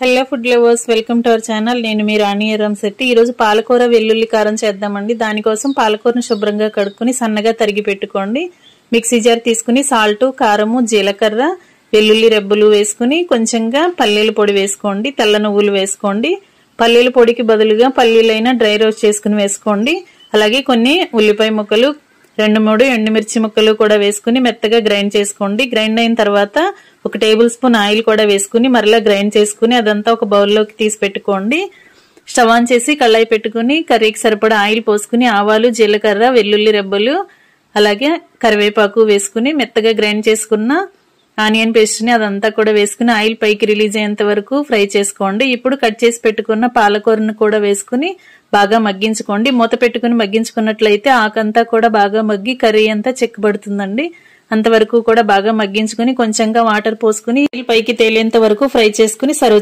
Hello food lovers, welcome to our channel. నేను మీ రాణి ఎర్రంశెట్టి. ఈ రోజు పాలకూర వెల్లుల్లి కారం చేద్దామండి. దానికోసం పాలకూరను శుభ్రంగా కడుక్కుని సన్నగా తరిగి పెట్టుకోండి. మిక్సీ జార్ తీసుకుని సాల్ట్, కారము, జీలకర్ర, వెల్లుల్లి రెబ్బలు వేసుకుని కొంచెంగా పల్లీల పొడి వేసుకోండి. తెల్ల నువ్వులు వేసుకోండి. పల్లీల పొడికి బదులుగా పల్లీలైనా డ్రై రోస్ట్ చేసుకుని వేసుకోండి. అలాగే కొన్ని ఉల్లిపాయ ముక్కలు, 2-3 ఎండుమిర్చి ముక్కలు కూడా వేసుకుని మెత్తగా గ్రైండ్ చేసుకోండి. గ్రైండ్ అయిన తర్వాత 1 టేబుల్ స్పూన్ ఆయిల్ కూడా వేసుకుని మరలా గ్రైండ్ చేసుకుని అదంతా ఒక బౌల్లోకి తీసి పెట్టుకోండి. స్టవ్ ఆన్ చేసి కళాయి పెట్టుకుని కర్రీకి సరిపడా ఆయిల్ పోసుకుని ఆవాలు, జీలకర్ర, వెల్లుల్లి రెబ్బలు అలాగే కరివేపాకు వేసుకుని మెత్తగా గ్రైండ్ చేసుకున్న ఆనియన్ పేస్ట్ ని అదంతా కూడా వేసుకుని ఆయిల్ పైకి రిలీజ్ అయ్యేంత వరకు ఫ్రై చేసుకోండి. ఇప్పుడు కట్ చేసి పెట్టుకున్న పాలకూరను కూడా వేసుకుని బాగా మగ్గించుకోండి. మూత పెట్టుకుని మగ్గించుకున్నట్లయితే ఆకంతా కూడా బాగా మగ్గి కర్రీ అంతా చిక్కబడుతుందండి. అంతవరకు కూడా బాగా మగ్గించుకుని కొంచెంగా వాటర్ పోసుకుని పైకి తేలేంత వరకు ఫ్రై చేసుకుని సర్వ్